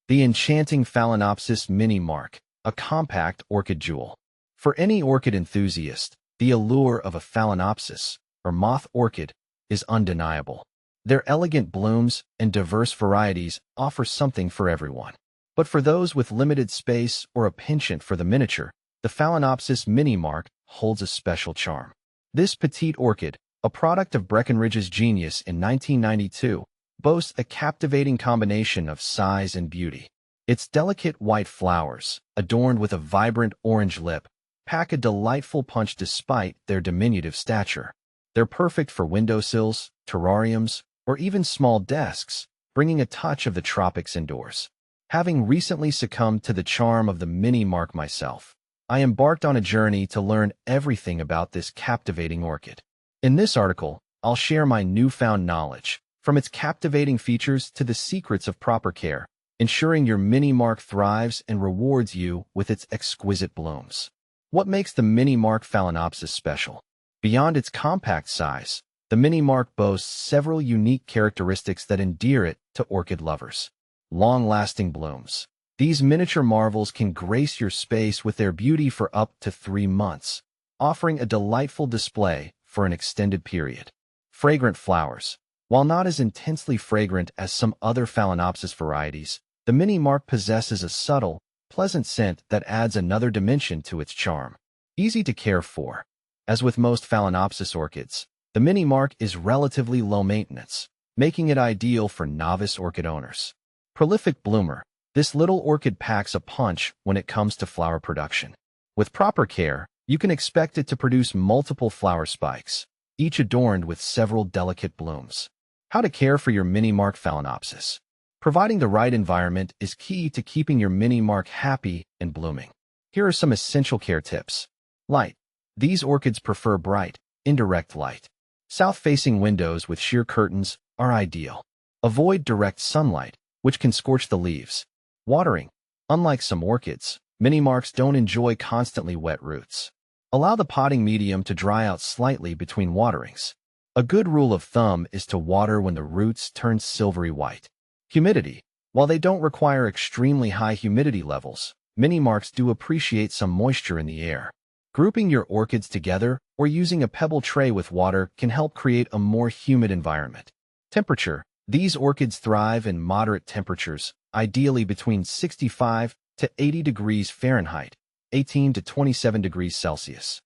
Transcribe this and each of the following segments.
The enchanting Phalaenopsis mini mark, a compact orchid jewel. For any orchid enthusiast, the allure of a Phalaenopsis, or moth orchid, is undeniable. Their elegant blooms and diverse varieties offer something for everyone. But for those with limited space or a penchant for the miniature, the Phalaenopsis mini mark holds a special charm. This petite orchid, a product of Breckenridge's genius in 1992, boasts a captivating combination of size and beauty. Its delicate white flowers, adorned with a vibrant orange lip, pack a delightful punch despite their diminutive stature. They're perfect for windowsills, terrariums, or even small desks, bringing a touch of the tropics indoors. Having recently succumbed to the charm of the mini mark myself, I embarked on a journey to learn everything about this captivating orchid. In this article, I'll share my newfound knowledge, from its captivating features to the secrets of proper care, ensuring your mini mark thrives and rewards you with its exquisite blooms. What makes the mini mark Phalaenopsis special? Beyond its compact size, the mini mark boasts several unique characteristics that endear it to orchid lovers. Long-lasting blooms. These miniature marvels can grace your space with their beauty for up to 3 months, offering a delightful display for an extended period. Fragrant flowers. While not as intensely fragrant as some other Phalaenopsis varieties, the mini mark possesses a subtle, pleasant scent that adds another dimension to its charm. Easy to care for. As with most Phalaenopsis orchids, the mini mark is relatively low maintenance, making it ideal for novice orchid owners. Prolific bloomer. This little orchid packs a punch when it comes to flower production. With proper care, you can expect it to produce multiple flower spikes, each adorned with several delicate blooms. How to care for your mini mark Phalaenopsis. Providing the right environment is key to keeping your mini mark happy and blooming. Here are some essential care tips. Light. These orchids prefer bright, indirect light. South-facing windows with sheer curtains are ideal. Avoid direct sunlight, which can scorch the leaves. Watering. Unlike some orchids, mini marks don't enjoy constantly wet roots. Allow the potting medium to dry out slightly between waterings. A good rule of thumb is to water when the roots turn silvery white. Humidity. While they don't require extremely high humidity levels, mini marks do appreciate some moisture in the air. Grouping your orchids together or using a pebble tray with water can help create a more humid environment. Temperature. These orchids thrive in moderate temperatures, ideally between 65 to 80 degrees Fahrenheit, 18 to 27 degrees Celsius.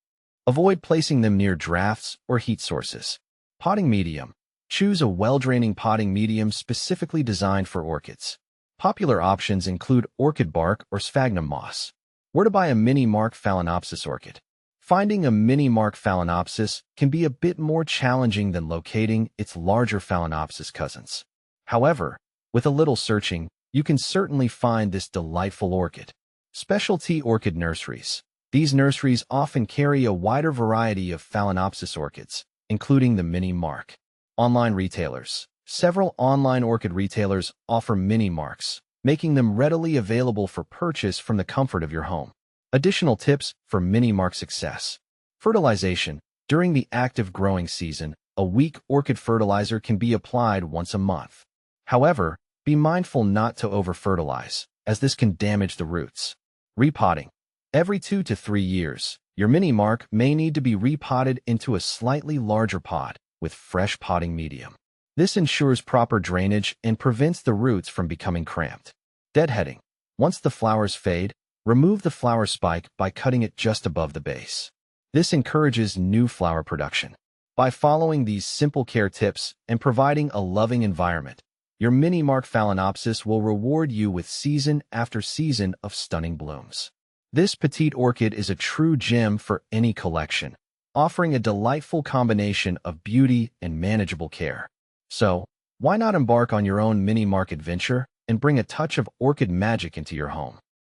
Avoid placing them near drafts or heat sources. Potting medium. Choose a well-draining potting medium specifically designed for orchids. Popular options include orchid bark or sphagnum moss. Where to buy a mini mark Phalaenopsis orchid? Finding a mini mark Phalaenopsis can be a bit more challenging than locating its larger Phalaenopsis cousins. However, with a little searching, you can certainly find this delightful orchid. Specialty orchid nurseries. These nurseries often carry a wider variety of Phalaenopsis orchids, including the mini mark. Online retailers. Several online orchid retailers offer mini marks, making them readily available for purchase from the comfort of your home. Additional tips for mini mark success. Fertilization. During the active growing season, a weak orchid fertilizer can be applied once a month. However, be mindful not to over-fertilize, as this can damage the roots. Repotting. Every 2 to 3 years, your mini mark may need to be repotted into a slightly larger pot with fresh potting medium. This ensures proper drainage and prevents the roots from becoming cramped. Deadheading. Once the flowers fade, remove the flower spike by cutting it just above the base. This encourages new flower production. By following these simple care tips and providing a loving environment, your mini mark Phalaenopsis will reward you with season after season of stunning blooms. This petite orchid is a true gem for any collection, offering a delightful combination of beauty and manageable care. So, why not embark on your own mini mark adventure and bring a touch of orchid magic into your home?